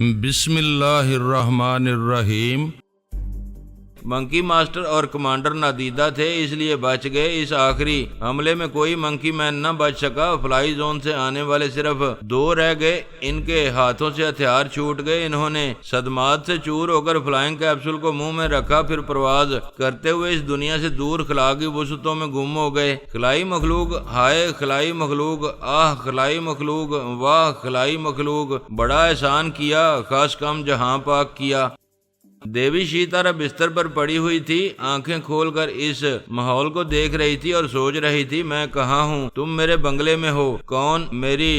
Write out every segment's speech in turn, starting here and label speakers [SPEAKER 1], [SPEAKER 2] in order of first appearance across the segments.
[SPEAKER 1] بسم اللہ الرحمن الرحیم۔ منکی ماسٹر اور کمانڈر نادیدہ تھے، اس لیے بچ گئے۔ اس آخری حملے میں کوئی منکی مین نہ بچ سکا۔ فلائی زون سے آنے والے صرف 2 رہ گئے۔ ان کے ہاتھوں سے ہتھیار چھوٹ گئے۔ انہوں نے صدمات سے چور ہو کر فلائنگ کیپسول کو منہ میں رکھا، پھر پرواز کرتے ہوئے اس دنیا سے دور خلا کی وسعتوں میں گم ہو گئے۔ خلائی مخلوق، ہائے خلائی مخلوق، آہ خلائی مخلوق، واہ خلائی مخلوق، بڑا احسان کیا، خاص کم جہاں پاک کیا۔ دیوی شیتارا بستر پر پڑی ہوئی تھی، آنکھیں کھول کر اس ماحول کو دیکھ رہی تھی اور سوچ رہی تھی، میں کہاں ہوں؟ تم میرے بنگلے میں ہو۔ کون؟ میری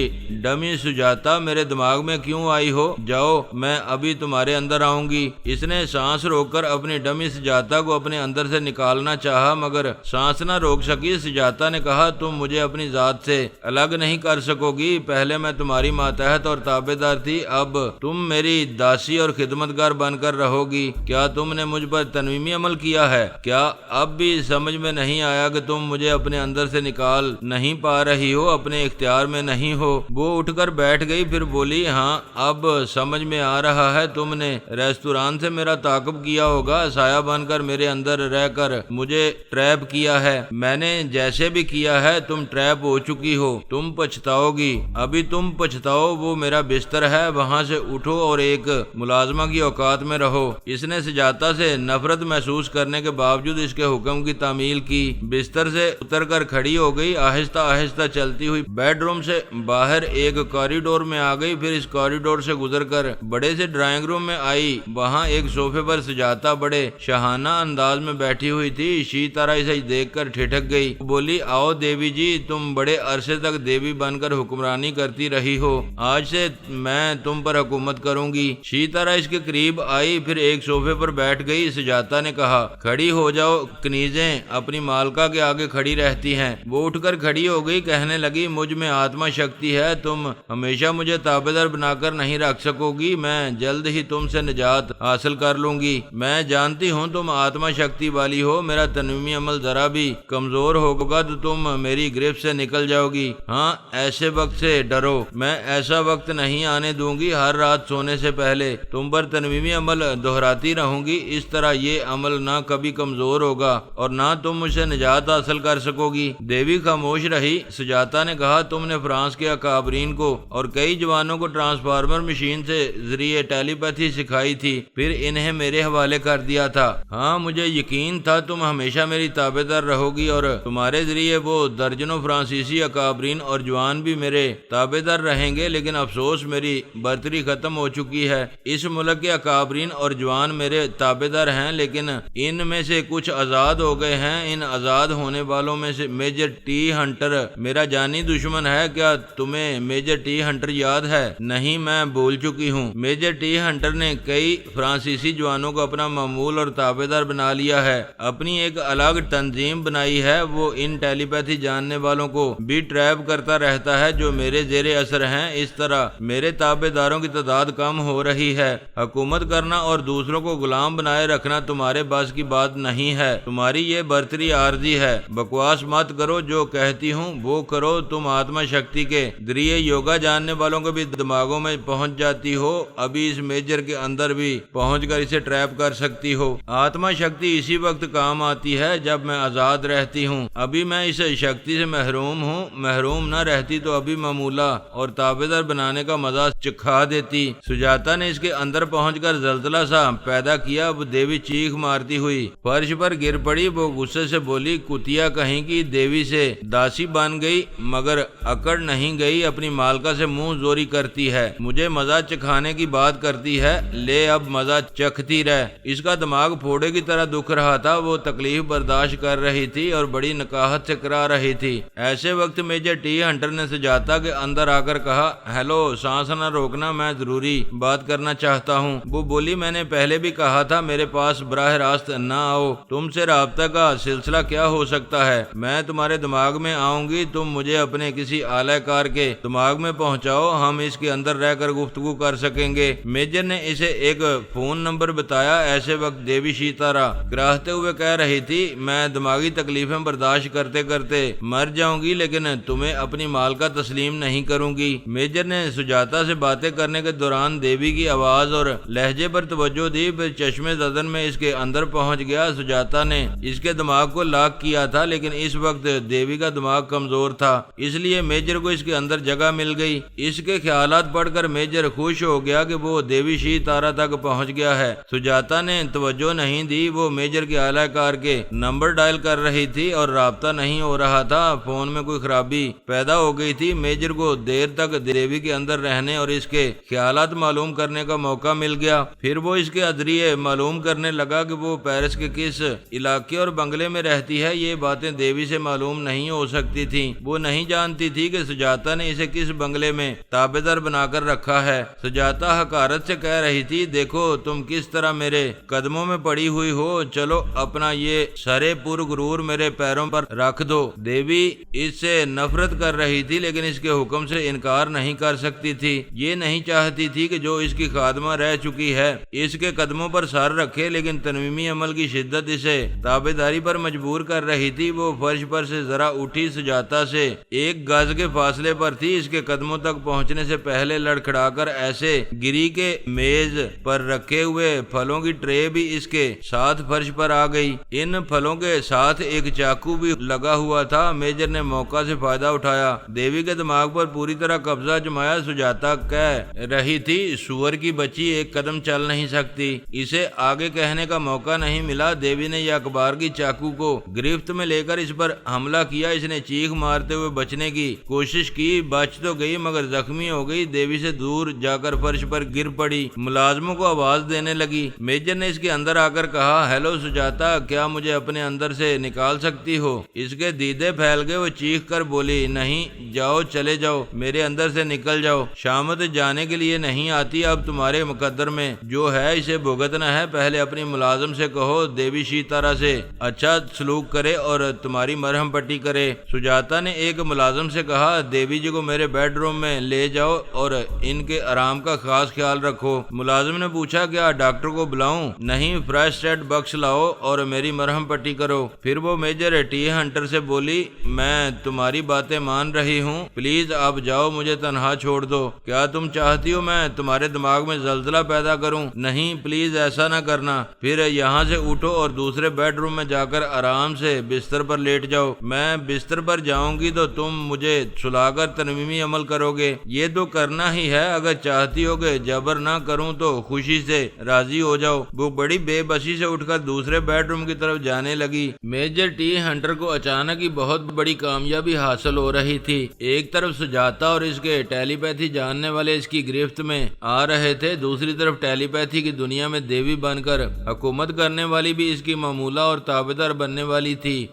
[SPEAKER 1] ڈمی سجاتا میرے دماغ میں کیوں آئی ہو؟ جاؤ، میں ابھی تمہارے اندر آؤں گی۔ اس نے سانس روک کر اپنی ڈمی سجاتا کو اپنے اندر سے نکالنا چاہا، مگر سانس نہ روک سکی۔ سجاتا نے کہا، تم مجھے اپنی ذات سے الگ نہیں کر سکو گی۔ پہلے میں تمہاری ماتحت اور تابع دار تھی، اب تم میری داسی اور خدمتگار بن کر رہو گی۔ کیا تم نے مجھ پر تنویمی عمل کیا ہے؟ کیا اب بھی سمجھ میں نہیں آیا کہ تم مجھے اپنے اندر سے نکال نہیں پا رہی ہو، اپنے اختیار میں نہیں ہو؟ وہ اٹھ کر بیٹھ گئی، پھر بولی، ہاں اب سمجھ میں آ رہا ہے۔ تم نے ریستوران سے میرا تعاقب کیا ہوگا، سایہ بن کر میرے اندر رہ کر مجھے ٹریپ کیا ہے۔ میں نے جیسے بھی کیا ہے، تم ٹریپ ہو چکی ہو، تم پچھتاؤ گی۔ ابھی تم پچھتاؤ۔ وہ میرا بستر ہے، وہاں سے اٹھو اور ایک ملازمہ کی اوقات میں رہو۔ اس نے سجاتا سے نفرت محسوس کرنے کے باوجود اس کے حکم کی تعمیل کی۔ بستر سے اتر کر کھڑی ہو گئی، آہستہ آہستہ چلتی ہوئی بیڈ روم سے باہر ایک کوریڈور میں آ گئی، پھر اس کوریڈور سے گزر کر بڑے سے ڈرائنگ روم میں آئی۔ وہاں ایک صوفے پر سجاتا بڑے شاہانہ انداز میں بیٹھی ہوئی تھی۔ شیتارا اسے دیکھ کر ٹھٹک گئی، بولی، آؤ دیوی جی، تم بڑے عرصے تک دیوی بن کر حکمرانی کرتی رہی ہو، آج سے میں تم پر حکومت کروں گی۔ شیتارا اس کے قریب آئی، پھر ایک صوفے پر بیٹھ گئی۔ سجاتا نے کہا، کھڑی ہو جاؤ، کنیزیں اپنی مالکہ کے آگے کھڑی رہتی ہیں۔ وہ اٹھ کر کھڑی ہو گئی، کہنے لگی، مجھ میں آتما شکتی ہے، تم ہمیشہ مجھے تابعدار بنا کر نہیں رکھ سکو گی، میں جلد ہی تم سے نجات حاصل کر لوں گی۔ میں جانتی ہوں تم آتما شکتی والی ہو، میرا تنویمی عمل ذرا بھی کمزور ہوگا تو تم میری گرفت سے نکل جاؤ گی۔ ہاں، ایسے وقت سے ڈرو، میں ایسا وقت نہیں آنے دوں گی۔ ہر رات سونے سے پہلے تم پر تنویمی عمل دہراتی رہوں گی، اس طرح یہ عمل نہ کبھی کمزور ہوگا اور نہ تم مجھ سے نجات حاصل کر سکو گی۔ دیوی خاموش رہی۔ سجاتا نے کہا، تم نے فرانس کے اکابرین کو اور کئی جوانوں کو ٹرانسفارمر مشین سے ذریعے ٹیلی پیتھی سکھائی تھی، پھر انہیں میرے حوالے کر دیا تھا۔ ہاں، مجھے یقین تھا تم ہمیشہ میری تابع دار رہو گی اور تمہارے ذریعے وہ درجنوں فرانسیسی اکابرین اور جوان بھی میرے تابع دار رہیں گے، لیکن افسوس میری برتری ختم ہو چکی ہے۔ اس ملک کے اکابرین اور جوان میرے تابع دار ہیں، لیکن ان میں سے کچھ آزاد ہو گئے ہیں۔ ان آزاد ہونے والوں میں سے میجر ٹی ہنٹر میرا جانی دشمن ہے۔ کیا تمہیں میجر ٹی ہنٹر یاد ہے؟ نہیں، میں بھول چکی ہوں۔ میجر ٹی ہنٹر نے کئی فرانسیسی جوانوں کو اپنا معمول اور تابع دار بنا لیا ہے، اپنی ایک الگ تنظیم بنائی ہے۔ وہ ان ٹیلی پیتھی جاننے والوں کو بھی ٹریپ کرتا رہتا ہے جو میرے زیر اثر ہیں۔ اس طرح میرے تابع داروں کی تعداد کم ہو رہی ہے۔ حکومت کرنا اور دوسروں کو غلام بنائے رکھنا تمہارے بس کی بات نہیں ہے۔ تمہاری یہ برتری عارضی ہے۔ بکواس مت کرو، جو کہتی ہوں وہ کرو۔ تم آتما شکتی کے ذریعے یوگا جاننے والوں کے بھی دماغوں میں پہنچ جاتی ہو، ابھی اس میجر کے اندر بھی پہنچ کر اسے ٹریپ کر سکتی ہو۔ آتما شکتی اسی وقت کام آتی ہے جب میں آزاد رہتی ہوں۔ ابھی میں اس شکتی سے محروم ہوں۔ محروم نہ رہتی تو ابھی معمولہ اور تابع دار بنانے کا مزہ چکھا دیتی۔ سجاتا نے اس کے اندر پہنچ کر زلزلہ سا پیدا کیا۔ اب دیوی چیخ مارتی ہوئی فرش پر گر پڑی۔ وہ غصے سے بولی، کتیا کہیں کی، دیوی سے داسی بن گئی مگر اکڑ نہیں گئی، اپنی مالکہ سے منہ زوری کرتی ہے، مجھے مزہ چکھانے کی بات کرتی ہے، لے اب مزہ چکھتی رہ۔ اس کا دماغ پھوڑے کی طرح دکھ رہا تھا۔ وہ تکلیف برداشت کر رہی تھی اور بڑی نکاحت سے کرا رہی تھی۔ ایسے وقت میجر ٹی ہنٹر نے سجاتا کے اندر آ کر کہا، ہیلو، سانس نہ روکنا، میں ضروری بات کرنا چاہتا ہوں۔ وہ بولی، میں نے پہلے بھی کہا تھا میرے پاس براہ راست نہ آؤ، تم سے رابطہ کا سلسلہ کیا ہو سکتا ہے؟ میں تمہارے دماغ میں آؤں گی، تم مجھے اپنے کسی اعلی کار کے دماغ میں پہنچاؤ، ہم اس کے اندر رہ کر گفتگو کر سکیں گے۔ میجر نے اسے ایک فون نمبر بتایا۔ ایسے وقت دیوی شیتارا کراہتے ہوئے کہہ رہی تھی، میں دماغی تکلیفیں برداشت کرتے کرتے مر جاؤں گی، لیکن تمہیں اپنی مالکہ تسلیم نہیں کروں گی۔ میجر نے سجاتا سے باتیں کرنے کے دوران دیوی کی آواز اور لہجے پر توجہ دی، پھر چشمے زدن میں اس کے اندر پہنچ گیا۔ سجاتا نے اس کے دماغ کو لاک کیا تھا، لیکن اس وقت دیوی کا دماغ کمزور تھا، اس لیے میجر کو اس کے اندر جگہ مل گئی۔ اس کے خیالات پڑھ کر میجر خوش ہو گیا کہ وہ دیوی شیتارا تک پہنچ گیا ہے۔ سجاتا نے توجہ نہیں دی، وہ میجر کے اعلی کار کے نمبر ڈائل کر رہی تھی اور رابطہ نہیں ہو رہا تھا، فون میں کوئی خرابی پیدا ہو گئی تھی۔ میجر کو دیر تک دیوی کے اندر رہنے اور اس کے خیالات معلوم کرنے کا موقع مل گیا۔ پھر وہ اس کے ذریعے معلوم کرنے لگا کہ وہ پیرس کے کس علاقے اور بنگلے میں رہتی ہے۔ یہ باتیں دیوی سے معلوم نہیں ہو سکتی تھیں، وہ نہیں جانتی تھی کہ سجاتا نے اسے کس بنگلے میں تابعدار بنا کر رکھا ہے۔ سجاتا حقارت سے کہہ رہی تھی، دیکھو تم کس طرح میرے قدموں میں پڑی ہوئی ہو، چلو اپنا یہ سرے پر غرور میرے پیروں پر رکھ دو۔ دیوی اس سے نفرت کر رہی تھی، لیکن اس کے حکم سے انکار نہیں کر سکتی تھی۔ یہ نہیں چاہتی تھی کہ جو اس کی خادمہ رہ چکی ہے اس کے قدموں پر سر رکھے، لیکن تنویمی عمل کی شدت اسے تابعداری پر مجبور کر رہی تھی۔ وہ فرش پر سے ذرا اٹھی، سجاتا سے 1 گز کے فاصلے پر تھی۔ اس کے قدموں تک پہنچنے سے پہلے لڑکھڑا کر ایسے گری کہ میز پر رکھے ہوئے پھلوں کی ٹرے بھی اس کے ساتھ فرش پر آ گئی۔ ان پھلوں کے ساتھ ایک چاقو بھی لگا ہوا تھا۔ میجر نے موقع سے فائدہ اٹھایا، دیوی کے دماغ پر پوری طرح قبضہ جمایا۔ سجاتا کہہ رہی تھی، سور کی بچی 1 قدم چل نہیں سکتی۔ اسے آگے کہنے کا موقع نہیں ملا۔ دیوی نے یہ اخبار کی چاقو کو گرفت میں لے کر اس پر حملہ کیا۔ اس نے چیخ مارتے ہوئے بچنے کی کوشش کی، بچ تو گئی مگر زخمی ہو گئی، دیوی سے دور جا کر فرش پر گر پڑی، ملازموں کو آواز دینے لگی۔ میجر نے اس کے اندر آ کر کہا، ہیلو سجاتا، کیا مجھے اپنے اندر سے نکال سکتی ہو؟ اس کے دیدے پھیل گئے، وہ چیخ کر بولی، نہیں، جاؤ، چلے جاؤ، میرے اندر سے نکل جاؤ، شامت جانے کے لیے نہیں آتی، اب تمہارے مقدر میں جو ہے اسے بھگتنا ہے۔ پہلے اپنی ملازم سے کہو دیوی شیتارا سے اچھا سلوک کرے اور تمہاری مرہم پٹی کرے۔ سجاتا نے ایک ملازم سے کہا، دیوی جی کو میرے بیڈ روم میں لے جاؤ اور ان کے آرام کا خاص خیال رکھو۔ ملازم نے پوچھا، کیا ڈاکٹر کو بلاؤں؟ نہیں، فرسٹ ایڈ باکس لاؤ اور میری مرہم پٹی کرو۔ پھر وہ میجر ٹی ہنٹر سے بولی، میں تمہاری باتیں مان رہی ہوں، پلیز آپ جاؤ، مجھے تنہا چھوڑ دو۔ کیا تم چاہتی ہو میں تمہارے دماغ میں زلزلہ پیدا کروں؟ نہیں، پلیز ایسا نہ کرنا۔ پھر یہاں سے اٹھو اور دوسرے بیڈ روم میں جا کر آرام سے بستر پر لیٹ جاؤ۔ میں بستر پر جاؤں گی تو تم مجھے سلا کر تنویمی عمل کرو گے، یہ تو کرنا ہی ہے۔ اگر چاہتی ہو کہ جبر نہ کروں تو خوشی سے راضی ہو جاؤ۔ وہ بڑی بے بسی سے اٹھ کر دوسرے بیڈ روم کی طرف جانے لگی۔ میجر ٹی ہنٹر کو اچانک ہی بہت بڑی کامیابی حاصل ہو رہی تھی۔ ایک طرف سجاتا اور اس کے ٹیلی پیتھی جاننے والے اس کی گرفت میں آ رہے تھے، دوسری طرف ٹیلی پیتھی کی دنیا میں دیوی بن کر حکومت کرنے والی بھی اس کی معمولہ اور تابعدار بننے والی تھی۔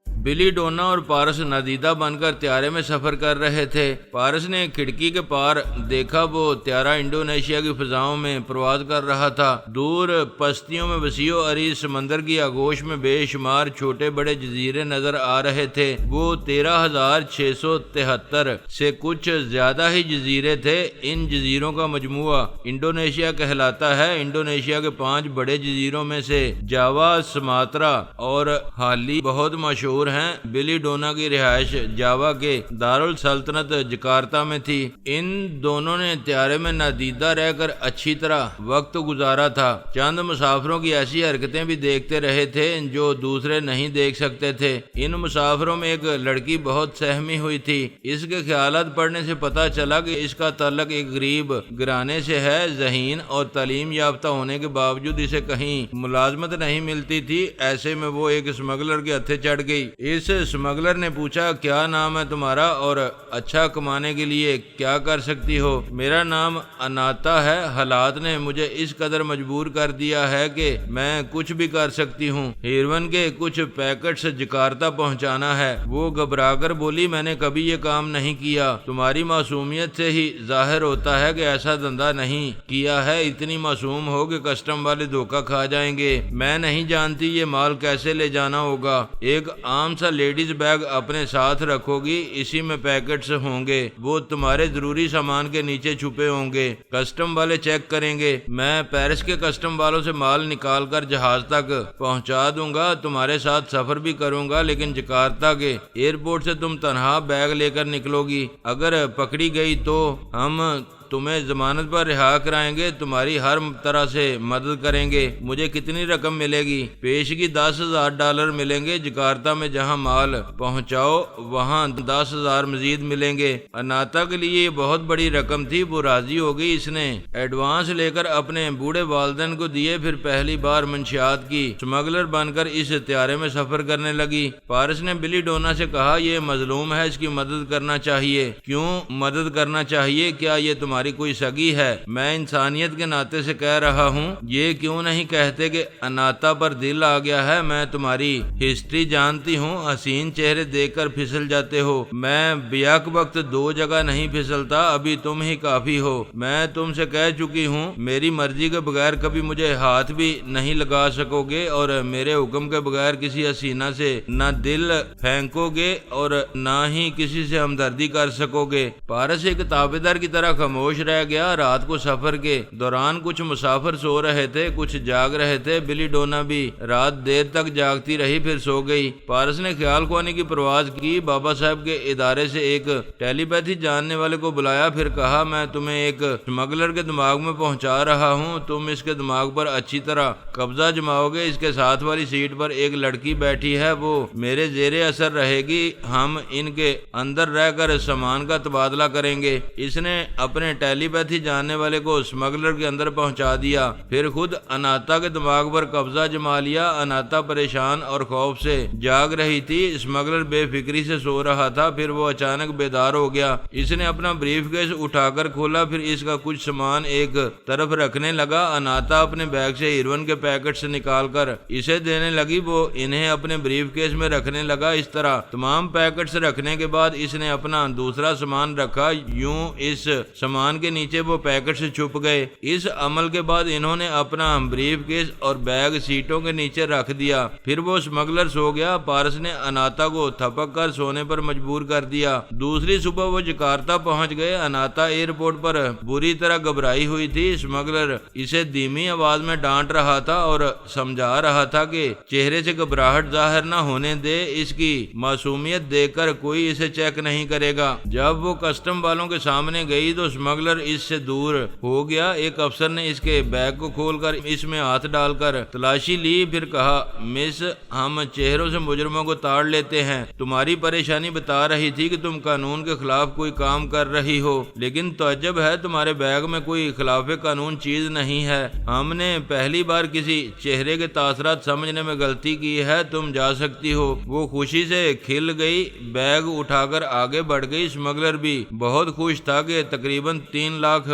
[SPEAKER 1] بلی ڈونا اور پارس نادیدہ بن کر طیارے میں سفر کر رہے تھے۔ پارس نے کھڑکی کے پار دیکھا، وہ طیارہ انڈونیشیا کی فضاؤں میں پرواز کر رہا تھا۔ دور پستیوں میں وسیع و عریض سمندر کی آغوش میں بے شمار چھوٹے بڑے جزیرے نظر آ رہے تھے۔ وہ 13,673 سے کچھ زیادہ ہی جزیرے تھے۔ ان جزیروں کا مجموعہ انڈونیشیا کہلاتا ہے۔ انڈونیشیا کے 5 بڑے جزیروں میں سے جاوا، سماترا اور ہالی بہت مشہور ہیں۔ بلی ڈونا کی رہائش جاوا کے دارالسلطنت جکارتا میں تھی۔ ان دونوں نے طیارے میں نادیدہ رہ کر اچھی طرح وقت گزارا تھا۔ چند مسافروں کی ایسی حرکتیں بھی دیکھتے رہے تھے جو دوسرے نہیں دیکھ سکتے تھے۔ ان مسافروں میں ایک لڑکی بہت سہمی ہوئی تھی۔ اس کے خیالات پڑھنے سے پتہ چلا کہ اس کا تعلق ایک غریب گھرانے سے ہے۔ ذہین اور تعلیم یافتہ ہونے کے باوجود اسے کہیں ملازمت نہیں ملتی تھی۔ ایسے میں وہ ایک اسمگلر کے ہتھے چڑھ گئی۔ اس اسمگلر نے پوچھا کیا نام ہے تمہارا اور اچھا کمانے کے لیے کیا کر سکتی ہو؟ میرا نام اناتا ہے، حالات نے مجھے اس قدر مجبور کر دیا ہے کہ میں کچھ بھی کر سکتی ہوں، ہیروئن کے کچھ پیکٹس جکارتا پہنچانا ہے۔ وہ گھبرا کر بولی میں نے کبھی یہ کام نہیں کیا، تمہاری معصومیت سے ہی ظاہر ہوتا ہے کہ ایسا دھندا نہیں کیا ہے، اتنی معصوم ہو کہ کسٹم والے دھوکہ کھا جائیں گے، میں نہیں جانتی یہ مال کیسے لے جانا ہوگا، ایک عام سا لیڈیز بیگ اپنے ساتھ رکھو گی، اسی میں پیکٹس ہوں گے، وہ تمہارے ضروری سامان کے نیچے چھپے ہوں گے، کسٹم والے چیک کریں گے، میں پیرس کے کسٹم والوں سے مال نکال کر جہاز تک پہنچا دوں گا، تمہارے ساتھ سفر بھی کروں گا، لیکن جکارتا کے ایئرپورٹ سے تم تنہا بیگ لے کر نکلو گی، اگر پکڑی گئی تو ہم تمہیں ضمانت پر رہا کرائیں گے، تمہاری ہر طرح سے مدد کریں گے۔ مجھے کتنی رقم ملے گی؟ پیشگی $10,000 ملیں گے، جکارتا میں جہاں مال پہنچاؤ وہاں 10,000 مزید ملیں گے۔ اناتا کے لیے یہ بہت بڑی رقم تھی، وہ راضی ہو گئی، اس نے ایڈوانس لے کر اپنے بوڑھے والدین کو دیے، پھر پہلی بار منشیات کی اسمگلر بن کر اس طیارے میں سفر کرنے لگی۔ پارس نے بلی ڈونا سے کہا یہ مظلوم ہے، اس کی مدد کرنا چاہیے۔ کیوں مدد کرنا چاہیے؟ کیا یہ تمہاری کوئی سگی ہے؟ میں انسانیت کے ناطے سے کہہ رہا ہوں، یہ کیوں نہیں کہتے کہ اناتا پر دل آ گیا ہے؟ میں تمہاری ہسٹری جانتی ہوں، حسین چہرے دیکھ کر پھسل جاتے ہو، میں بیک وقت 2 جگہ نہیں پھسلتا، ابھی تم ہی کافی ہو، میں تم سے کہہ چکی ہوں میری مرضی کے بغیر کبھی مجھے ہاتھ بھی نہیں لگا سکو گے، اور میرے حکم کے بغیر کسی حسینہ سے نہ دل پھینکو گے اور نہ ہی کسی سے ہمدردی کر سکو گے۔ پارس ایک تابعدار کی طرح خاموش رہ گیا۔ رات کو سفر کے دوران کچھ مسافر سو رہے تھے، کچھ جاگ رہے تھے، بلی ڈونا بھی رات دیر تک جاگتی رہی، پھر سو گئی۔ پارس نے خیال خوانے کی پرواز کی، بابا صاحب کے ادارے سے ایک ٹیلی پیتھی جاننے والے کو بلایا، پھر کہا میں تمہیں ایک اسمگلر کے دماغ میں پہنچا رہا ہوں، تم اس کے دماغ پر اچھی طرح قبضہ جماؤ گے، اس کے ساتھ والی سیٹ پر ایک لڑکی بیٹھی ہے، وہ میرے زیر اثر رہے گی، ہم ان کے اندر رہ کر سامان کا تبادلہ کریں گے۔ اس نے اپنے ٹیلی پیتھی جاننے والے کو اسمگلر کے اندر پہنچا دیا، پھر خود اناتا کے دماغ پر قبضہ جما لیا۔ اناتا پریشان اور خوف سے جاگ رہی تھی، اسمگلر بے فکری سے سو رہا تھا، پھر وہ اچانک بیدار ہو گیا۔ اس نے اپنا بریف کیس اٹھا کر کھولا، پھر اس کا کچھ سامان ایک طرف رکھنے لگا۔ اناتا اپنے بیگ سے ہیروئن کے پیکٹس نکال کر اسے دینے لگی، وہ انہیں اپنے بریف کیس میں رکھنے لگا۔ اس طرح تمام پیکٹس رکھنے کے بعد اس نے اپنا دوسرا سامان رکھا، یوں اس سامان کے نیچے وہ پیکٹ سے چھپ گئے۔ اس عمل کے بعد انہوں نے اپنا بریف کیس اور بیگ سیٹوں کے نیچے رکھ دیا، پھر وہ اسمگلر سو گیا۔ پارس نے اناتا کو تھپک کر سونے پر مجبور کر دیا۔ دوسری صبح وہ جکارتا پہنچ گئے۔ اناتا ایئرپورٹ پر بری طرح گھبرائی ہوئی تھی، اسمگلر اسے دھیمی آواز میں ڈانٹ رہا تھا اور سمجھا رہا تھا کہ چہرے سے گھبراہٹ ظاہر نہ ہونے دے، اس کی معصومیت دیکھ کر کوئی اسے چیک نہیں کرے گا۔ جب وہ کسٹم والوں کے سامنے گئی تو اسمگلر اس سے دور ہو گیا۔ ایک افسر نے اس کے بیگ کو کھول کر اس میں ہاتھ ڈال کر تلاشی لی، پھر کہا مس ہم چہروں سے مجرموں کو تاڑ لیتے ہیں، تمہاری پریشانی بتا رہی تھی کہ تم قانون کے خلاف کوئی کام کر رہی ہو، لیکن تعجب ہے تمہارے بیگ میں کوئی خلاف قانون چیز نہیں ہے، ہم نے پہلی بار کسی چہرے کے تاثرات سمجھنے میں غلطی کی ہے، تم جا سکتی ہو۔ وہ خوشی سے کھل گئی، بیگ اٹھا کر آگے بڑھ گئی۔ اسمگلر بھی بہت خوش تھا کہ تقریباً $3 لاکھ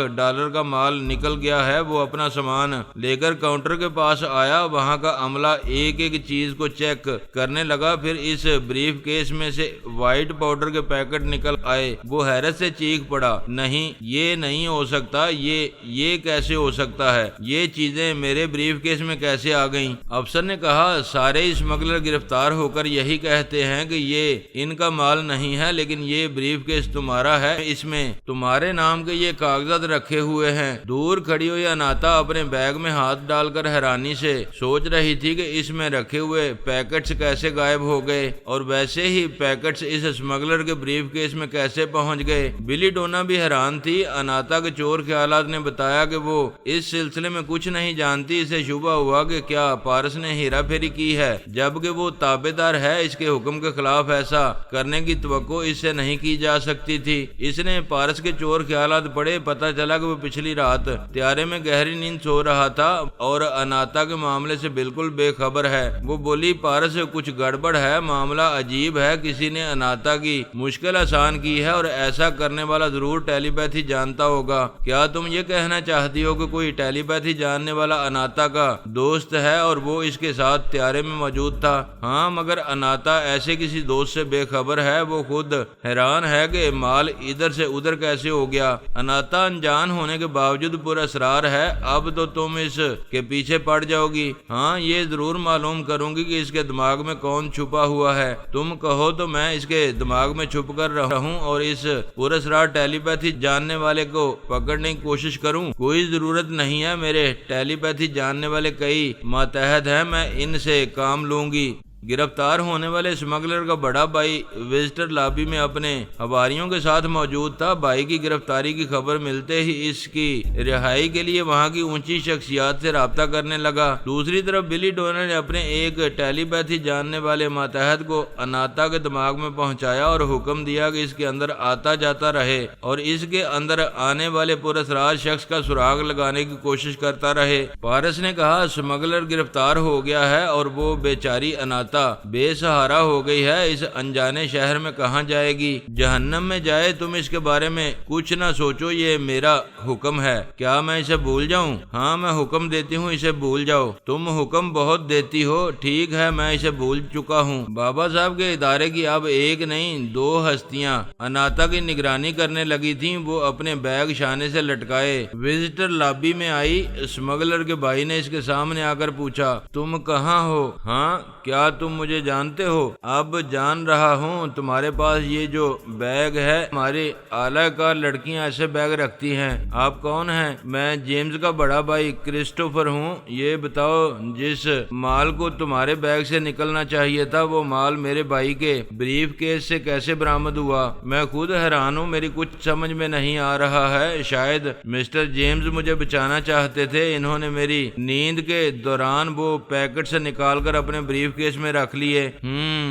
[SPEAKER 1] کا مال نکل گیا ہے۔ وہ اپنا سامان لے کر کاؤنٹر کے پاس آیا، وہاں کا عملہ ایک ایک چیز کو چیک کرنے لگا، پھر اس بریف کیس میں سے وائٹ پاؤڈر کے پیکٹ نکل آئے۔ وہ حیرت سے چیخ پڑا، نہیں یہ نہیں ہو سکتا، یہ کیسے ہو سکتا ہے، یہ چیزیں میرے بریف کیس میں کیسے آ گئیں؟ افسر نے کہا سارے اسمگلر گرفتار ہو کر یہی کہتے ہیں کہ یہ ان کا مال نہیں ہے، لیکن یہ بریف کیس تمہارا ہے، اس میں تمہارے نام کے یہ کاغذات رکھے ہوئے ہیں۔ دور کھڑی ہوئی اناتا اپنے بیگ میں ہاتھ ڈال کر حیرانی سے سوچ رہی تھی کہ اس میں رکھے ہوئے پیکٹس کیسے غائب ہو گئے، اور ویسے ہی پیکٹس اس اسمگلر کے بریف کیس میں کیسے پہنچ گئے۔ بلی ڈونا بھی حیران تھی۔ اناتا کے چور خیالات نے بتایا کہ وہ اس سلسلے میں کچھ نہیں جانتی۔ اسے شبہ ہوا کہ کیا پارس نے ہیرا پھیری کی ہے، جبکہ وہ تابع دار ہے، اس کے حکم کے خلاف ایسا کرنے کی توقع اس سے نہیں کی جا سکتی تھی۔ اس نے پارس کے چور خیالات پڑے پتہ چلا کہ وہ پچھلی رات طیارے میں گہری نیند سو رہا تھا اور اناتا کے معاملے سے بالکل بے خبر ہے۔ وہ بولی پارس کچھ گڑبڑ ہے، معاملہ عجیب ہے، کسی نے اناتا کی مشکل آسان کی ہے اور ایسا کرنے والا ضرور ٹیلی پیتھی جانتا ہوگا۔ کیا تم یہ کہنا چاہتی ہو کہ کوئی ٹیلی پیتھی جاننے والا اناتا کا دوست ہے اور وہ اس کے ساتھ طیارے میں موجود تھا؟ ہاں، مگر اناتا ایسے کسی دوست سے بے خبر ہے، وہ خود حیران ہے کہ مال ادھر سے ادھر کیسے ہو گیا۔ اناتا انجان ہونے کے باوجود پر اسرار ہے، اب تو تم اس کے پیچھے پڑ جاؤ گی۔ ہاں، یہ ضرور معلوم کروں گی کہ اس کے دماغ میں کون چھپا ہوا ہے۔ تم کہو تو میں اس کے دماغ میں چھپ کر رہوں اور اس پراسرار ٹیلی پیتھی جاننے والے کو پکڑنے کی کوشش کروں؟ کوئی ضرورت نہیں ہے، میرے ٹیلی پیتھی جاننے والے کئی ماتحت ہیں، میں ان سے کام لوں گی۔ گرفتار ہونے والے اسمگلر کا بڑا بھائی وزٹر لابی میں اپنے حواریوں کے ساتھ موجود تھا۔ بھائی کی گرفتاری کی خبر ملتے ہی اس کی رہائی کے لیے وہاں کی اونچی شخصیات سے رابطہ کرنے لگا۔ دوسری طرف بلی ڈونر نے اپنے ایک ٹیلی پیتھی جاننے والے ماتحت کو اناتا کے دماغ میں پہنچایا اور حکم دیا کہ اس کے اندر آتا جاتا رہے اور اس کے اندر آنے والے پراسرار شخص کا سراغ لگانے کی کوشش کرتا رہے۔ پارس نے کہا اسمگلر گرفتار ہو گیا ہے اور وہ بیچاری اناتا بے سہارا ہو گئی ہے، اس انجانے شہر میں کہاں جائے گی؟ جہنم میں جائے، تم اس کے بارے میں کچھ نہ سوچو، یہ میرا حکم ہے۔ کیا میں اسے بھول جاؤں؟ ہاں، میں حکم دیتی ہوں، اسے بھول جاؤ۔ تم حکم بہت دیتی ہو، ٹھیک ہے، میں اسے بھول چکا ہوں۔ بابا صاحب کے ادارے کی اب ایک نہیں دو ہستیاں اناتا کی نگرانی کرنے لگی تھیں۔ وہ اپنے بیگ شانے سے لٹکائے وزٹر لابی میں آئی۔ اسمگلر کے بھائی نے اس کے سامنے آ کر پوچھا تم کہاں ہو؟ ہاں، کیا تم مجھے جانتے ہو؟ اب جان رہا ہوں، تمہارے پاس یہ جو بیگ ہے، ہماری اعلی کار لڑکیاں ایسے بیگ رکھتی ہیں۔ آپ کون ہیں؟ میں جیمز کا بڑا بھائی کرسٹوفر ہوں۔ یہ بتاؤ، جس مال کو تمہارے بیگ سے نکلنا چاہیے تھا وہ مال میرے بھائی کے بریف کیس سے کیسے برآمد ہوا؟ میں خود حیران ہوں، میری کچھ سمجھ میں نہیں آ رہا ہے۔ شاید مسٹر جیمز مجھے بچانا چاہتے تھے، انہوں نے میری نیند کے دوران وہ پیکٹ سے نکال کر اپنے بریف کیس میں رکھ لیے۔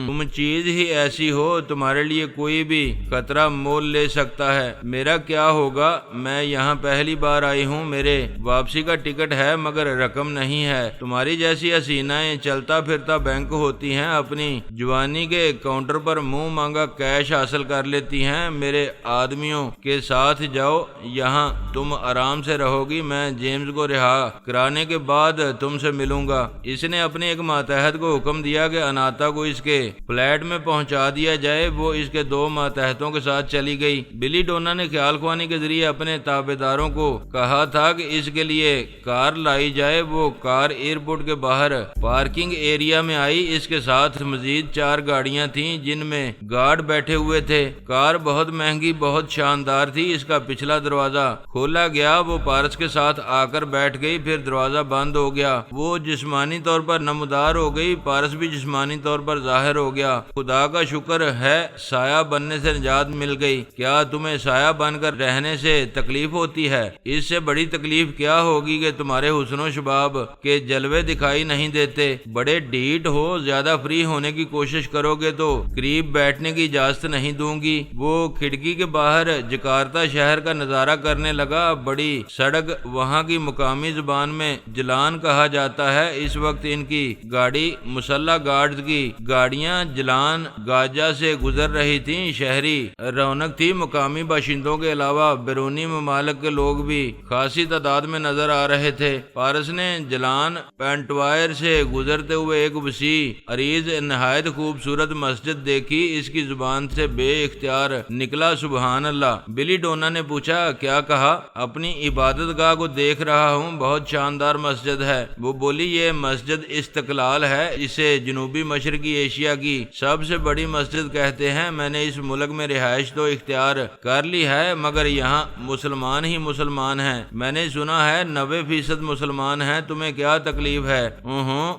[SPEAKER 1] تم چیز ہی ایسی ہو، تمہارے لیے کوئی بھی خطرہ مول لے سکتا ہے۔ میرا کیا ہوگا؟ میں یہاں پہلی بار آئی ہوں، میرے واپسی کا ٹکٹ ہے مگر رقم نہیں ہے۔ تمہاری جیسی حسینائیں چلتا پھرتا بینک ہوتی ہیں، اپنی جوانی کے کاؤنٹر پر منہ مانگا کیش حاصل کر لیتی ہیں۔ میرے آدمیوں کے ساتھ جاؤ، یہاں تم آرام سے رہو گی، میں جیمز کو رہا کرانے کے بعد تم سے ملوں گا۔ اس نے اپنے ایک ماتحت کو حکم دیا کہ اناتا کو اس کے فلیٹ میں پہنچا دیا جائے۔ وہ اس کے دو ماتحتوں کے ساتھ چلی گئی۔ بلی ڈونا نے خیال خوانی کے ذریعے اپنے تابعداروں کو کہا تھا کہ اس کے لیے کار لائی جائے۔ وہ کار ایئرپورٹ کے باہر پارکنگ ایریا میں آئی۔ اس کے ساتھ مزید 4 گاڑیاں تھیں جن میں گارڈ بیٹھے ہوئے تھے۔ کار بہت مہنگی، بہت شاندار تھی۔ اس کا پچھلا دروازہ کھولا گیا، وہ پارس کے ساتھ آ کر بیٹھ گئی، پھر دروازہ بند ہو گیا۔ وہ جسمانی طور پر نمودار ہو گئی، پارس بھی جسمانی طور پر ظاہر ہو گیا۔ خدا کا شکر ہے سایہ بننے سے نجات مل گئی۔ کیا تمہیں سایہ بن کر رہنے سے تکلیف ہوتی ہے؟ اس سے بڑی تکلیف کیا ہوگی کہ تمہارے حسن و شباب کے جلوے دکھائی نہیں دیتے۔ بڑے ڈھیٹ ہو، زیادہ فری ہونے کی کوشش کرو گے تو قریب بیٹھنے کی اجازت نہیں دوں گی۔ وہ کھڑکی کے باہر جکارتا شہر کا نظارہ کرنے لگا۔ بڑی سڑک وہاں کی مقامی زبان میں جلان کہا جاتا ہے۔ اس وقت ان کی گاڑی مسلح گارڈز کی گاڑیاں جلان گاجا سے گزر رہی تھیں۔ شہری رونق تھی، مقامی باشندوں کے علاوہ بیرونی ممالک کے لوگ بھی خاصی تعداد میں نظر آ رہے تھے۔ پارس نے جلان پینٹوائر سے گزرتے ہوئے ایک وسیع عریض نہایت خوبصورت مسجد دیکھی۔ اس کی زبان سے بے اختیار نکلا سبحان اللہ۔ بلی ڈونا نے پوچھا کیا کہا؟ اپنی عبادت گاہ کو دیکھ رہا ہوں، بہت شاندار مسجد ہے۔ وہ بولی یہ مسجد استقلال ہے، اسے جنوبی مشرقی ایشیا کی سب سے بڑی مسجد کہتے ہیں۔ میں نے اس ملک میں رہائش تو اختیار کر لی ہے مگر یہاں مسلمان ہی مسلمان ہیں۔ میں نے سنا ہے 90% مسلمان ہیں۔ تمہیں کیا تکلیف ہے؟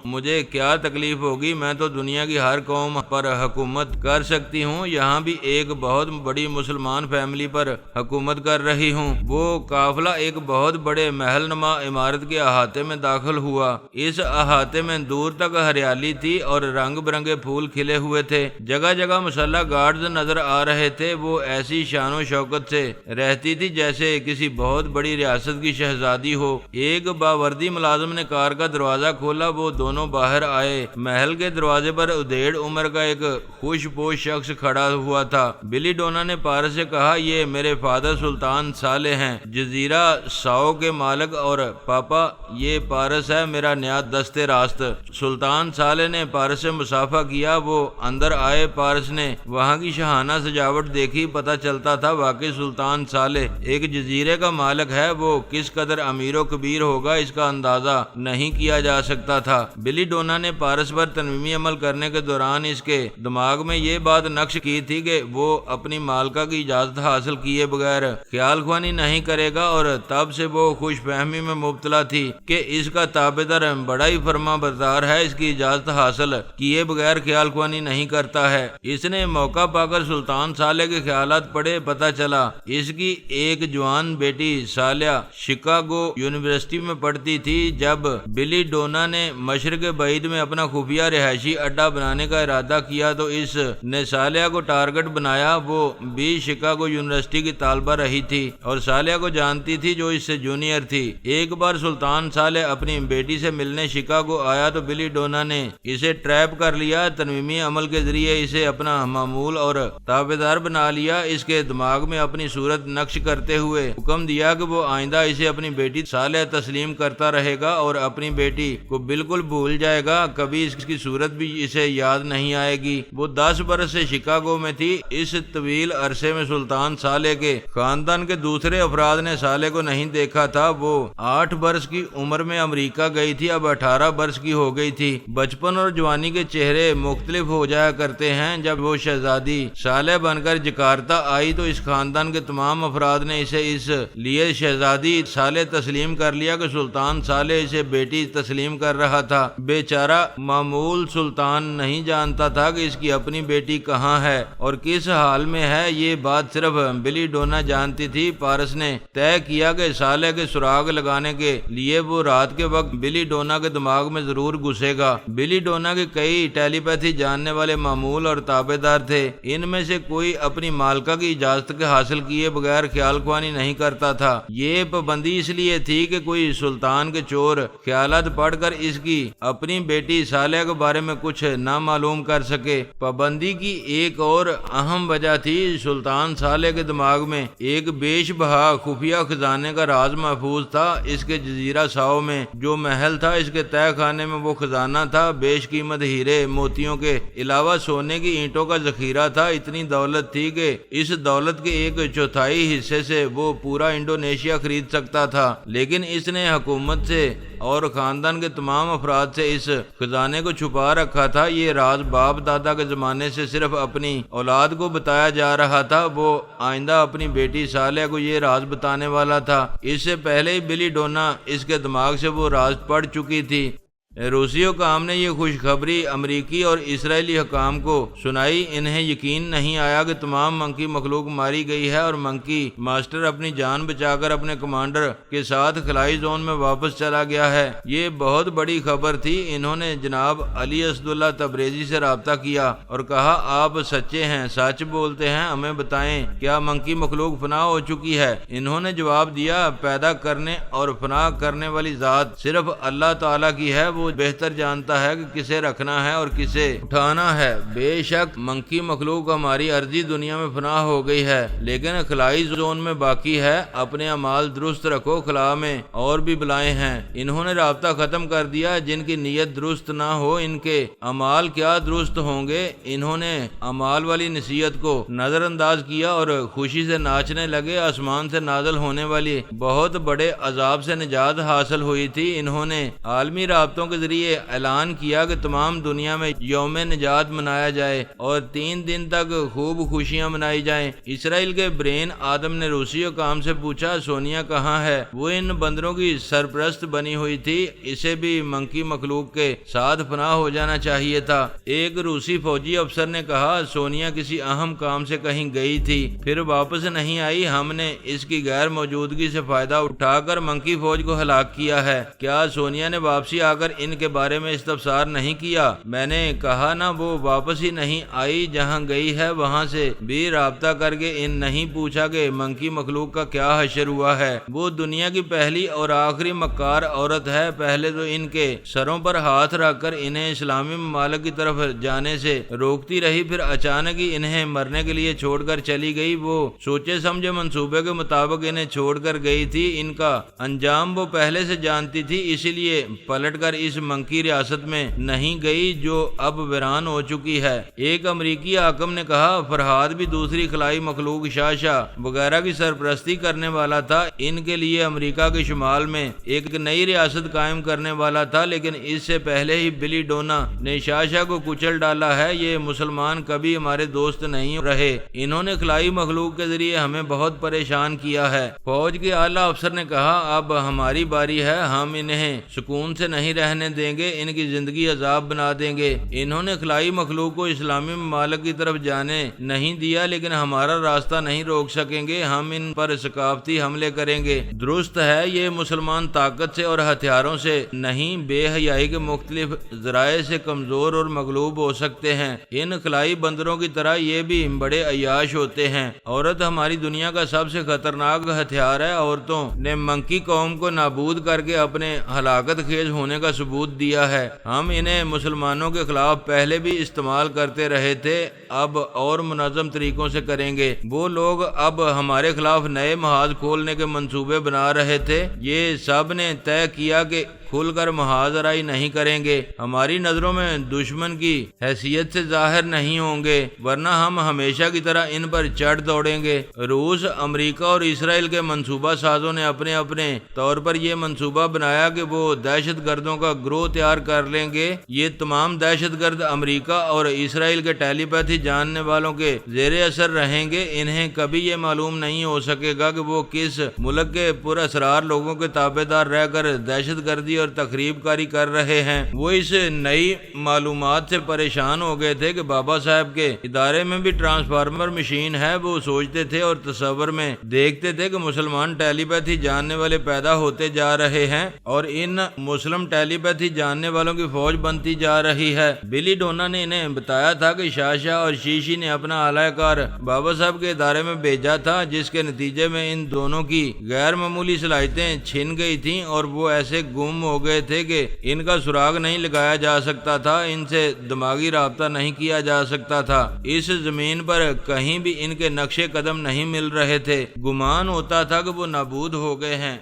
[SPEAKER 1] مجھے کیا تکلیف ہوگی، میں تو دنیا کی ہر قوم پر حکومت کر سکتی ہوں، یہاں بھی ایک بہت بڑی مسلمان فیملی پر حکومت کر رہی ہوں۔ وہ قافلہ ایک بہت بڑے محل نما عمارت کے احاطے میں داخل ہوا۔ اس احاطے میں دور تک ہریالی تھی اور رنگ برنگے پھول کھلے ہوئے تھے۔ جگہ جگہ مسلح گارڈز نظر آ رہے تھے۔ وہ ایسی شان و شوکت سے رہتی تھی جیسے کسی بہت بڑی ریاست کی شہزادی ہو۔ ایک باوردی ملازم نے کار کا دروازہ کھولا، وہ دونوں باہر آئے۔ محل کے دروازے پر ادھیڑ عمر کا ایک خوش پوش شخص کھڑا ہوا تھا۔ بلی ڈونا نے پارس سے کہا، یہ میرے فادر سلطان صالح ہیں، جزیرہ ساؤ کے مالک، اور پاپا یہ پارس ہے، میرا نیا دست راست۔ سلطان صالح نے پارس سے مصافحہ کیا۔ وہ اندر آئے۔ پارس نے وہاں کی شاہانہ سجاوٹ دیکھی۔ پتہ چلتا تھا واقعی سلطان صالح ایک جزیرے کا مالک ہے۔ وہ کس قدر امیر و کبیر ہوگا اس کا اندازہ نہیں کیا جا سکتا تھا۔ بلی ڈونا نے پارس پر تنویمی عمل کرنے کے دوران اس کے دماغ میں یہ بات نقش کی تھی کہ وہ اپنی مالکہ کی اجازت حاصل کیے بغیر خیال خوانی نہیں کرے گا، اور تب سے وہ خوش فہمی میں مبتلا تھی کہ اس کا تابعدار بڑا ہی فرما بردار ہے، اس کی اجازت حاصل کیے بغیر خیال خوانی نہیں کرتا ہے۔ اس نے موقع پا کر سلطان صالح کے خیالات پڑھے۔ پتہ چلا اس کی ایک جوان بیٹی صالحہ شکاگو یونیورسٹی میں پڑھتی تھی۔ جب بلی ڈونا نے مشرق بعید میں اپنا خفیہ رہائشی اڈا بنانے کا ارادہ کیا تو اس نے صالحہ کو ٹارگٹ بنایا۔ وہ بھی شکاگو یونیورسٹی کی طالبہ رہی تھی اور صالحہ کو جانتی تھی جو اس سے جونیئر تھی۔ ایک بار سلطان صالح اپنی بیٹی سے ملنے شکاگو آیا تو بلی ڈونا نے اسے ٹریپ کر لیا۔ تنویمی عمل کے ذریعے اسے اپنا معمول اور تابعدار بنا لیا۔ اس کے دماغ میں اپنی صورت نقش کرتے ہوئے حکم دیا کہ وہ آئندہ اسے اپنی بیٹی صالح تسلیم کرتا رہے گا اور اپنی بیٹی کو بالکل بھول جائے گا، کبھی اس کی صورت بھی اسے یاد نہیں آئے گی۔ وہ 10 برس سے شکاگو میں تھی۔ اس طویل عرصے میں سلطان صالح کے خاندان کے دوسرے افراد نے صالح کو نہیں دیکھا تھا۔ وہ 8 برس کی عمر میں امریکہ گئی تھی، اب 18 برس کی ہو گئی تھی۔ بچپن اور جوانی کے چہرے مختلف ہو جایا کرتے ہیں۔ جب وہ شہزادی صالح بن کر جکارتا آئی تو اس خاندان کے تمام افراد نے اسے اس لیے شہزادی صالح تسلیم کر لیا کہ سلطان صالح اسے بیٹی تسلیم کر رہا تھا۔ بیچارہ معمول سلطان نہیں جانتا تھا کہ اس کی اپنی بیٹی کہاں ہے اور کس حال میں ہے۔ یہ بات صرف بلی ڈونا جانتی تھی۔ پارس نے طے کیا کہ صالح کے سراغ لگانے کے لیے وہ رات کے وقت بلی ڈونا کے دماغ میں ضرور گھسے گا۔ بلی ڈونا کے کئی ٹیلی پیتھی جاننے والے معمول اور تابع دار تھے۔ ان میں سے کوئی اپنی مالکہ کی اجازت کے حاصل کیے بغیر خیال خوانی نہیں کرتا تھا۔ یہ پابندی اس لیے تھی کہ کوئی سلطان کے چور خیالات پڑھ کر اس کی اپنی بیٹی صالح کے بارے میں کچھ نہ معلوم کر سکے۔ پابندی کی ایک اور اہم وجہ تھی، سلطان صالح کے دماغ میں ایک بیش بہا خفیہ خزانے کا راز محفوظ تھا۔ اس کے جزیرہ ساؤ میں جو محل تھا، اس کے تہہ خانے میں وہ خزانہ تھا۔ بیش قیمت ہیرے موتیوں کے علاوہ سونے کی اینٹوں کا ذخیرہ تھا۔ اتنی دولت تھی کہ اس دولت کے 1/4 حصے سے وہ پورا انڈونیشیا خرید سکتا تھا، لیکن اس نے حکومت سے اور خاندان کے تمام افراد سے اس خزانے کو چھپا رکھا تھا۔ یہ راز باپ دادا کے زمانے سے صرف اپنی اولاد کو بتایا جا رہا تھا۔ وہ آئندہ اپنی بیٹی صالح کو یہ راز بتانے والا تھا۔ اس سے پہلے ہی بلی ڈونا اس کے دماغ سے وہ راز پڑھ چکی تھی۔ روسی حکام نے یہ خوشخبری امریکی اور اسرائیلی حکام کو سنائی۔ انہیں یقین نہیں آیا کہ تمام منکی مخلوق ماری گئی ہے اور منکی ماسٹر اپنی جان بچا کر اپنے کمانڈر کے ساتھ خلائی زون میں واپس چلا گیا ہے۔ یہ بہت بڑی خبر تھی۔ انہوں نے جناب علی اسداللہ تبریزی سے رابطہ کیا اور کہا، آپ سچے ہیں، سچ بولتے ہیں، ہمیں بتائیں کیا منکی مخلوق فنا ہو چکی ہے؟ انہوں نے جواب دیا، پیدا کرنے اور فنا کرنے والی ذات صرف اللہ تعالیٰ کی ہے۔ وہ بہتر جانتا ہے کہ کسے رکھنا ہے اور کسے اٹھانا ہے۔ بے شک منکی مخلوق ہماری ارضی دنیا میں فنا ہو گئی ہے، لیکن خلائی زون میں باقی ہے۔ اپنے اعمال درست رکھو، خلا میں اور بھی بلائیں ہیں۔ انہوں نے رابطہ ختم کر دیا۔ جن کی نیت درست نہ ہو، ان کے اعمال کیا درست ہوں گے؟ انہوں نے اعمال والی نصیحت کو نظر انداز کیا اور خوشی سے ناچنے لگے۔ آسمان سے نازل ہونے والی بہت بڑے عذاب سے نجات حاصل ہوئی تھی۔ انہوں نے عالمی رابطوں کے ذریعے اعلان کیا کہ تمام دنیا میں یوم نجات منایا جائے اور 3 دن تک خوب خوشیاں منائی جائیں۔ اسرائیل کے برین آدم نے روسی حکام سے پوچھا، سونیا کہاں ہے؟ وہ ان بندروں کی سرپرست بنی ہوئی تھی، اسے بھی منکی مخلوق کے ساتھ فنا ہو جانا چاہیے تھا۔ ایک روسی فوجی افسر نے کہا، سونیا کسی اہم کام سے کہیں گئی تھی، پھر واپس نہیں آئی۔ ہم نے اس کی غیر موجودگی سے فائدہ اٹھا کر منکی فوج کو ہلاک کیا ہے۔ کیا سونیا نے واپسی آ کر ان کے بارے میں استفسار نہیں کیا؟ میں نے کہا نا وہ واپس ہی نہیں آئی، جہاں گئی ہے وہاں سے بھی رابطہ کر کے ان نہیں پوچھا کہ منکی مخلوق کا کیا حشر ہوا ہے۔ وہ دنیا کی پہلی اور آخری مکار عورت ہے۔ پہلے تو ان کے سروں پر ہاتھ رکھ کر انہیں اسلامی ممالک کی طرف جانے سے روکتی رہی، پھر اچانک ہی انہیں مرنے کے لیے چھوڑ کر چلی گئی۔ وہ سوچے سمجھے منصوبے کے مطابق انہیں چھوڑ کر گئی تھی، ان کا انجام وہ پہلے سے جانتی تھی، اسی لیے پلٹ کر اس منکی ریاست میں نہیں گئی جو اب ویران ہو چکی ہے۔ ایک امریکی حاکم نے کہا فرہاد بھی دوسری خلائی مخلوق شاشا وغیرہ کی سرپرستی کرنے والا تھا، ان کے لیے امریکہ کے شمال میں ایک نئی ریاست قائم کرنے والا تھا، لیکن اس سے پہلے ہی بلی ڈونا نے شاشا کو کچل ڈالا ہے۔ یہ مسلمان کبھی ہمارے دوست نہیں رہے، انہوں نے خلائی مخلوق کے ذریعے ہمیں بہت پریشان کیا ہے۔ فوج کے اعلیٰ افسر نے کہا اب ہماری باری ہے، ہم انہیں سکون سے نہیں رہنے دیں گے، ان کی زندگی عذاب بنا دیں گے۔ انہوں نے خلائی مخلوق کو اسلامی ممالک کی طرف جانے نہیں دیا، لیکن ہمارا راستہ نہیں روک سکیں گے، ہم ان پر ثقافتی حملے کریں گے۔ درست ہے، یہ مسلمان طاقت سے اور ہتھیاروں سے نہیں، بے حیائی کے مختلف ذرائع سے کمزور اور مغلوب ہو سکتے ہیں۔ ان خلائی بندروں کی طرح یہ بھی بڑے عیاش ہوتے ہیں۔ عورت ہماری دنیا کا سب سے خطرناک ہتھیار ہے۔ عورتوں نے منکی قوم کو نابود کر کے اپنے ہلاکت خیز ہونے کا ثبوت دیا ہے۔ ہم انہیں مسلمانوں کے خلاف پہلے بھی استعمال کرتے رہے تھے، اب اور منظم طریقوں سے کریں گے۔ وہ لوگ اب ہمارے خلاف نئے محاذ کھولنے کے منصوبے بنا رہے تھے، یہ سب نے طے کیا کہ کھل کر محاذ آرائی نہیں کریں گے، ہماری نظروں میں دشمن کی حیثیت سے ظاہر نہیں ہوں گے، ورنہ ہم ہمیشہ کی طرح ان پر چڑھ دوڑیں گے۔ روس، امریکہ اور اسرائیل کے منصوبہ سازوں نے اپنے اپنے طور پر یہ منصوبہ بنایا کہ وہ دہشت گردوں کا گروہ تیار کر لیں گے۔ یہ تمام دہشت گرد امریکہ اور اسرائیل کے ٹیلی پیتھی جاننے والوں کے زیر اثر رہیں گے۔ انہیں کبھی یہ معلوم نہیں ہو سکے گا کہ وہ کس ملک کے پر اسرار لوگوں کے تابع دار رہ کر دہشت گردی اور تخریب کاری کر رہے ہیں۔ وہ اس نئی معلومات سے پریشان ہو گئے تھے کہ بابا صاحب کے ادارے میں بھی ٹرانسفارمر مشین ہے۔ وہ سوچتے تھے اور تصور میں دیکھتے تھے کہ مسلمان ٹیلی پیتھی جاننے والے پیدا ہوتے جا رہے ہیں اور ان مسلم ٹیلی پیتھی جاننے والوں کی فوج بنتی جا رہی ہے۔ بلی ڈونا نے انہیں بتایا تھا کہ شاشا اور شیشی نے اپنا اعلی کار بابا صاحب کے ادارے میں بھیجا تھا، جس کے نتیجے میں ان دونوں کی غیر معمولی صلاحیتیں چھن گئی تھیں اور وہ ایسے گم ہو گئے تھے کہ ان کا سراغ نہیں لگایا جا سکتا تھا، ان سے دماغی رابطہ نہیں کیا جا سکتا تھا، اس زمین پر کہیں بھی ان کے نقشے قدم نہیں مل رہے تھے، گمان ہوتا تھا کہ وہ نابود ہو گئے ہیں۔